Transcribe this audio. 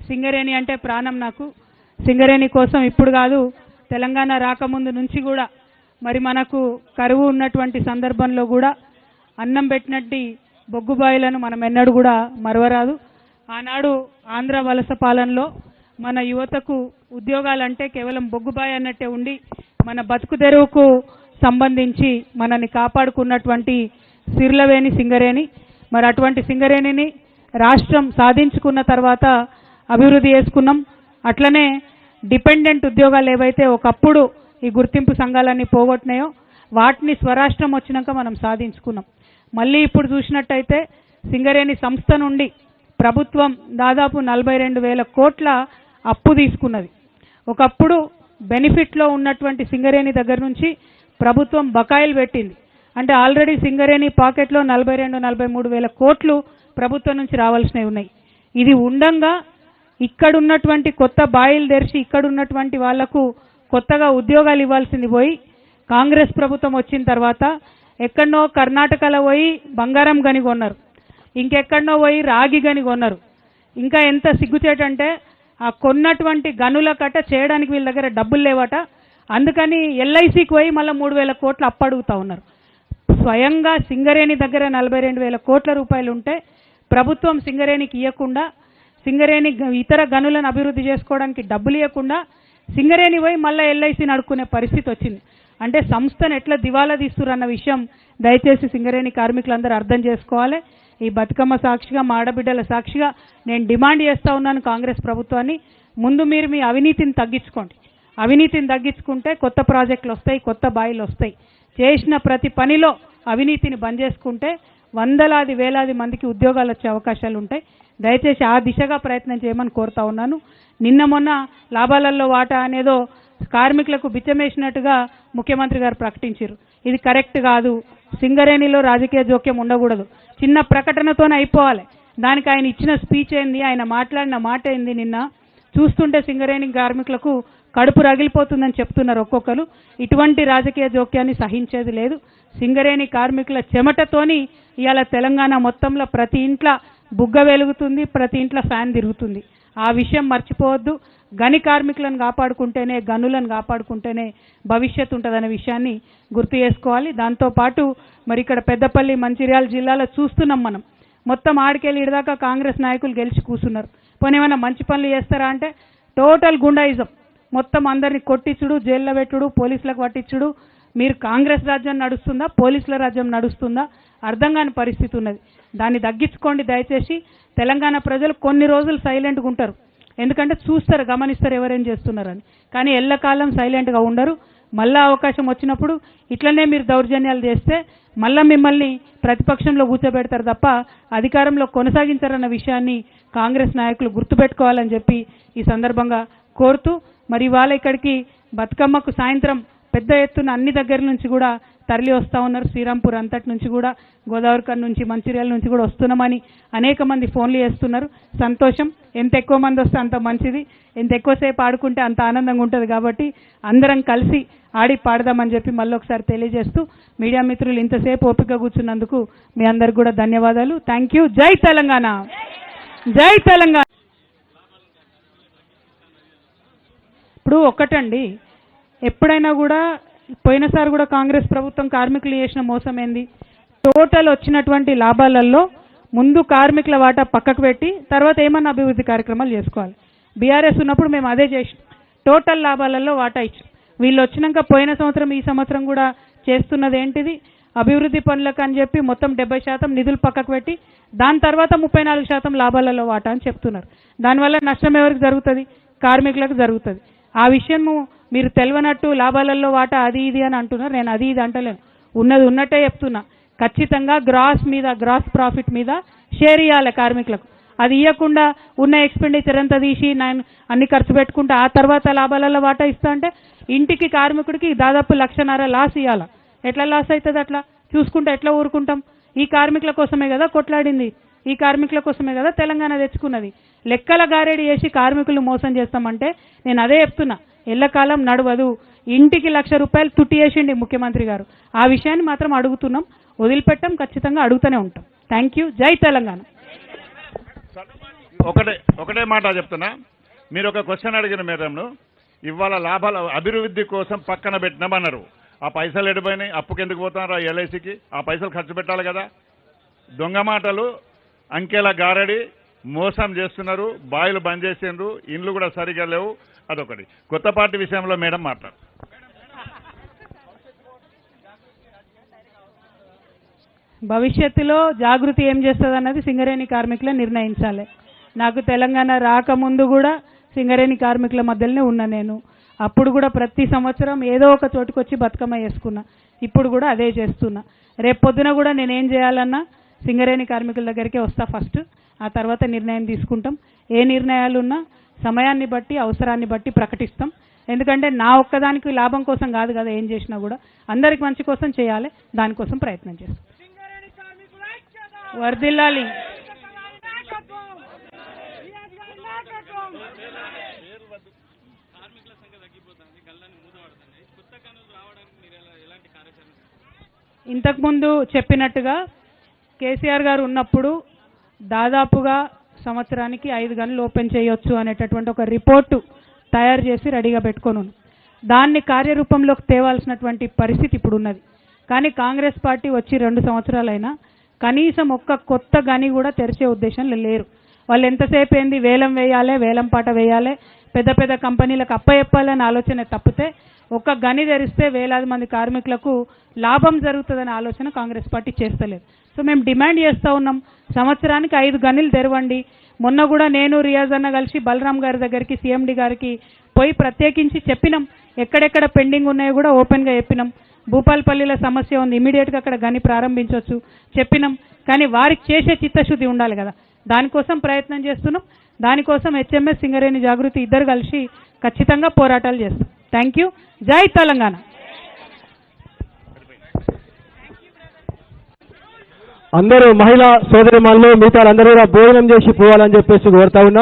సింగరేణి అంటే ప్రాణం నాకు. సింగరేణి కోసం ఇప్పుడు కాదు, తెలంగాణ రాకముందు నుంచి కూడా మరి మనకు కరువు ఉన్నటువంటి సందర్భంలో కూడా అన్నం పెట్టినట్టు బొగ్గుబాయిలను మనం ఎన్నడూ కూడా మరవరాదు. ఆనాడు ఆంధ్ర వలస పాలనలో మన యువతకు ఉద్యోగాలంటే కేవలం బొగ్గుబాయి అన్నట్టే ఉండి మన బతుకు తెరువుకు సంబంధించి మనల్ని కాపాడుకున్నటువంటి సిర్లవేణి సింగరేణి. మరి అటువంటి సింగరేణిని రాష్ట్రం సాధించుకున్న తర్వాత అభివృద్ధి చేసుకున్నాం. అట్లనే డిపెండెంట్ ఉద్యోగాలు ఏవైతే ఒకప్పుడు ఈ గుర్తింపు సంఘాలన్నీ పోగొట్టినాయో వాటిని స్వరాష్ట్రం వచ్చినాక మనం సాధించుకున్నాం. మళ్ళీ ఇప్పుడు చూసినట్టయితే సింగరేణి సంస్థ నుండి ప్రభుత్వం దాదాపు 42,000 కోట్ల అప్పు తీసుకున్నది. ఒకప్పుడు బెనిఫిట్లో ఉన్నటువంటి సింగరేణి దగ్గర నుంచి ప్రభుత్వం బకాయిలు పెట్టింది. అంటే ఆల్రెడీ సింగరేణి పాకెట్లో 42-43,000 కోట్లు ప్రభుత్వం నుంచి రావాల్సినవి ఉన్నాయి. ఇది ఉండంగా ఇక్కడున్నటువంటి కొత్త బాయిలు తెరిచి ఇక్కడున్నటువంటి వాళ్లకు కొత్తగా ఉద్యోగాలు ఇవ్వాల్సింది పోయి కాంగ్రెస్ ప్రభుత్వం వచ్చిన తర్వాత ఎక్కడనో కర్ణాటకలో పోయి బంగారం గని కొన్నారు, ఇంకెక్కడనో పోయి రాగి గని కొన్నారు. ఇంకా ఎంత సిగ్గుచేటంటే ఆ కొన్నటువంటి గనుల కట్ట చేయడానికి వీళ్ళ దగ్గర డబ్బులు లేవట. అందుకని ఎల్ఐసికి పోయి మళ్ళీ 3,000 కోట్లు అప్పడుగుతూ ఉన్నారు. స్వయంగా సింగరేణి దగ్గర 42,000 కోట్ల రూపాయలు ఉంటే ప్రభుత్వం సింగరేణికి ఇవ్వకుండా, సింగరేణి ఇతర గనులను అభివృద్ధి చేసుకోవడానికి డబ్బులు ఇవ్వకుండా సింగరేణి పోయి మళ్ళీ ఎల్ఐసి నడుపుకునే పరిస్థితి వచ్చింది. అంటే సంస్థను ఎట్లా దివాలా తీస్తురన్న విషయం దయచేసి సింగరేణి కార్మికులందరూ అర్థం చేసుకోవాలి. ఈ బతుకమ్మ సాక్షిగా మా ఆడబిడ్డల సాక్షిగా నేను డిమాండ్ చేస్తూ ఉన్నాను కాంగ్రెస్ ప్రభుత్వాన్ని, ముందు మీరు మీ అవినీతిని తగ్గించుకోండి. అవినీతిని తగ్గించుకుంటే కొత్త ప్రాజెక్టులు వస్తాయి, కొత్త బాయిలు వస్తాయి. చేసిన ప్రతి పనిలో అవినీతిని బంద్ చేసుకుంటే వందలాది వేలాది మందికి ఉద్యోగాలు వచ్చే అవకాశాలు ఉంటాయి. దయచేసి ఆ దిశగా ప్రయత్నం చేయమని కోరుతా ఉన్నాను. నిన్న మొన్న లాభాలలో వాటా అనేదో కార్మికులకు బిచ్చమేసినట్టుగా ముఖ్యమంత్రి గారు ప్రకటించారు. ఇది కరెక్ట్ కాదు. సింగరేణిలో రాజకీయ జోక్యం ఉండకూడదు. చిన్న ప్రకటనతోనే అయిపోవాలి. దానికి ఆయన ఇచ్చిన స్పీచ్ ఏంది, ఆయన మాట్లాడిన మాట ఏంది, నిన్న చూస్తుంటే సింగరేణి కార్మికులకు కడుపు రగిలిపోతుందని చెప్తున్నారు ఒక్కొక్కరు. ఇటువంటి రాజకీయ జోక్యాన్ని సహించేది లేదు. సింగరేణి కార్మికుల చెమటతోని ఇవాళ తెలంగాణ మొత్తంలో ప్రతి ఇంట్లో బుగ్గ వెలుగుతుంది, ప్రతి ఇంట్లో ఫ్యాన్ తిరుగుతుంది. ఆ విషయం మర్చిపోవద్దు. గని కార్మికులను కాపాడుకుంటేనే, గనులను కాపాడుకుంటేనే భవిష్యత్తు ఉంటుందనే విషయాన్ని గుర్తు చేసుకోవాలి. దాంతోపాటు మరి ఇక్కడ పెద్దపల్లి మంచిర్యాల జిల్లాలో చూస్తున్నాం మనం, మొత్తం ఆడికెళ్ళి ఇడదాకా కాంగ్రెస్ నాయకులు గెలిచి కూర్చున్నారు. పోనీ ఏమైనా మంచి పనులు చేస్తారా అంటే టోటల్ గుండాయిజం, మొత్తం అందరినీ కొట్టించుడు, జైల్లో పెట్టుడు, పోలీసులకు పట్టించుడు. మీరు కాంగ్రెస్ రాజ్యం నడుస్తుందా, పోలీసుల రాజ్యం నడుస్తుందా అర్థం కాని పరిస్థితి ఉన్నది. దాన్ని తగ్గించుకోండి దయచేసి. తెలంగాణ ప్రజలు కొన్ని రోజులు సైలెంట్గా ఉంటారు, ఎందుకంటే చూస్తారు, గమనిస్తారు ఎవరేం చేస్తున్నారని. కానీ ఎల్లకాలం సైలెంట్గా ఉండరు. మళ్ళా అవకాశం వచ్చినప్పుడు ఇట్లనే మీరు దౌర్జన్యాలు చేస్తే మళ్ళీ మిమ్మల్ని ప్రతిపక్షంలో కూర్చోబెడతారు తప్ప అధికారంలో కొనసాగించారన్న విషయాన్ని కాంగ్రెస్ నాయకులు గుర్తుపెట్టుకోవాలని చెప్పి ఈ సందర్భంగా కోరుతూ, మరి ఇవాళ ఇక్కడికి బతుకమ్మకు సాయంత్రం పెద్ద ఎత్తున అన్ని దగ్గర నుంచి కూడా తరలి వస్తూ ఉన్నారు. శ్రీరాంపూర్ అంతటి నుంచి కూడా, గోదావరిఖని నుంచి, మంచిర్యాల నుంచి కూడా వస్తున్నామని అనేక మంది ఫోన్లు చేస్తున్నారు. సంతోషం. ఎంత ఎక్కువ మంది వస్తే అంత మంచిది, ఎంత ఎక్కువసేపు ఆడుకుంటే అంత ఆనందంగా ఉంటుంది. కాబట్టి అందరం కలిసి ఆడి పాడదామని చెప్పి మళ్ళీ ఒకసారి తెలియజేస్తూ, మీడియా మిత్రులు ఇంతసేపు ఓపిక కూర్చున్నందుకు మీ అందరికి కూడా ధన్యవాదాలు. Thank you. జై తెలంగాణ, జై తెలంగాణ. ఇప్పుడు ఒక్కటండి, ఎప్పుడైనా కూడా పోయినసారి కూడా కాంగ్రెస్ ప్రభుత్వం కార్మికులు చేసిన మోసం ఏంది, టోటల్ వచ్చినటువంటి లాభాలలో ముందు కార్మికుల వాటా పక్కకు పెట్టి తర్వాత ఏమన్నా అభివృద్ధి కార్యక్రమాలు చేసుకోవాలి. బీఆర్ఎస్ ఉన్నప్పుడు మేము అదే చేసినాం, టోటల్ లాభాలలో వాటా ఇచ్చాం. వీళ్ళు వచ్చినాక పోయిన సంవత్సరం ఈ సంవత్సరం కూడా చేస్తున్నది ఏంటిది, అభివృద్ధి పనులకు అని చెప్పి మొత్తం 70% నిధులు పక్కకు పెట్టి దాని తర్వాత 34% లాభాలలో వాటా అని చెప్తున్నారు. దానివల్ల నష్టం ఎవరికి జరుగుతుంది, కార్మికులకు జరుగుతుంది. ఆ విషయము మీరు తెలియనట్టు లాభాలలో వాటా అది ఇది అని అంటున్నారు. నేను అది ఇది అంటలేను, ఉన్నది ఉన్నట్టే చెప్తున్నా. ఖచ్చితంగా గ్రాస్ ప్రాఫిట్ మీద షేర్ ఇవ్వాలి కార్మికులకు. అది ఇవ్వకుండా ఉన్న ఎక్స్పెండిచర్ అంతా తీసి నేను అన్ని ఖర్చు పెట్టుకుంటే ఆ తర్వాత లాభాలలో వాటా ఇస్తా అంటే ఇంటికి కార్మికుడికి దాదాపు 1,50,000 లాస్ ఇవ్వాలి. ఎట్లా లాస్ అవుతుంది? అట్లా చూసుకుంటే ఎట్లా ఊరుకుంటాం? ఈ కార్మికుల కోసమే కదా కొట్లాడింది, ఈ కార్మికుల కోసమే కదా తెలంగాణ తెచ్చుకున్నది. లెక్కల గారేడి చేసి కార్మికులు మోసం చేస్తామంటే నేను అదే చెప్తున్నా, ఎల్లకాలం నడవదు. ఇంటికి 1,00,000 రూపాయలు తుట్టి చేసిండి ముఖ్యమంత్రి గారు. ఆ విషయాన్ని మాత్రం అడుగుతున్నాం, వదిలిపెట్టం, ఖచ్చితంగా అడుగుతూనే ఉంటాం. Thank you. జై తెలంగాణ. ఒకటే మాట చెప్తున్నా. మీరు ఒక క్వశ్చన్ అడిగిన మేడంను, ఇవాళ లాభాల అభివృద్ధి కోసం పక్కన పెట్టినామన్నారు. ఆ పైసలు ఎడిపోయినాయి, అప్పుకి ఎందుకు పోతున్నారు? ఎల్ఐసికి ఆ పైసలు ఖర్చు పెట్టాలి కదా. దొంగ మాటలు, అంకెల గారడి, మోసం చేస్తున్నారు. బాయిలు బంద్ చేసిండ్రు, ఇండ్లు కూడా సరిగా లేవు. అదొకటి. కొత్త పార్టీ విషయంలో మేడం మాట్లాడు. భవిష్యత్తులో జాగృతి ఏం చేస్తుంది అన్నది సింగరేణి కార్మికులే నిర్ణయించాలి. నాకు తెలంగాణ రాకముందు కూడా సింగరేణి కార్మికుల మధ్యలోనే ఉన్నా నేను. అప్పుడు కూడా ప్రతి సంవత్సరం ఏదో ఒక చోటుకు వచ్చి బతుకమ్మ చేసుకున్నా. ఇప్పుడు కూడా అదే చేస్తున్నా. రేపు పొద్దున కూడా నేనేం చేయాలన్నా సింగరేణి కార్మికుల దగ్గరికే వస్తా ఫస్ట్. ఆ తర్వాత నిర్ణయం తీసుకుంటాం. ఏ నిర్ణయాలు ఉన్నా సమయాన్ని బట్టి, అవసరాన్ని బట్టి ప్రకటిస్తాం. ఎందుకంటే నా ఒక్కదానికి లాభం కోసం కాదు కదా ఏం చేసినా కూడా, అందరికి మంచి కోసం చేయాలి. దానికోసం ప్రయత్నం చేస్తాం. వర్ధిల్లాలి. ఇంతకుముందు చెప్పినట్టుగా కేసీఆర్ గారు ఉన్నప్పుడు దాదాపుగా సంవత్సరానికి 5 గనులు ఓపెన్ చేయొచ్చు అనేటటువంటి ఒక రిపోర్టు తయారు చేసి రెడీగా పెట్టుకొని దాన్ని కార్యరూపంలోకి తేవాల్సినటువంటి పరిస్థితి ఇప్పుడు ఉన్నది. కానీ కాంగ్రెస్ పార్టీ వచ్చి 2 సంవత్సరాలైనా కనీసం ఒక్క కొత్త గని కూడా తెరిచే ఉద్దేశంలో లేరు. వాళ్ళు ఎంతసేపు ఏంది వేలం వేయాలి, వేలం పాట వేయాలి, పెద్ద పెద్ద కంపెనీలకు అప్పచెప్పాలనే ఆలోచన తప్పితే ఒక్క గని తెరిస్తే వేలాది మంది కార్మికులకు లాభం జరుగుతుందనే ఆలోచన కాంగ్రెస్ పార్టీ చేస్తలేదు. సో మేము డిమాండ్ చేస్తూ ఉన్నాం, సంవత్సరానికి 5 గనులు తెరవండి. మొన్న కూడా నేను రియాజ్ అన్న కలిసి బలరాం గారి దగ్గరికి, సీఎండి గారికి పోయి ప్రత్యేకించి చెప్పినాం. ఎక్కడెక్కడ పెండింగ్ ఉన్నాయో కూడా ఓపెన్గా చెప్పినాం. భూపాలపల్లిలో సమస్య ఉంది, ఇమీడియట్గా అక్కడ గని ప్రారంభించవచ్చు చెప్పినాం. కానీ వారికి చేసే చిత్తశుద్ధి ఉండాలి కదా, దానికోసం ప్రయత్నం చేస్తున్నాం. దానికోసం హెచ్ఎంఎస్, సింగరేణి, జాగృతి ఇద్దరు కలిసి ఖచ్చితంగా పోరాటాలు చేస్తాం. Thank you. జై తెలంగాణ. అందరూ మహిళా సోదరిమణులు మిగతా అందరూ భోజనం చేసి పోవాలని చెప్పేసి కోరుతా ఉన్నాం.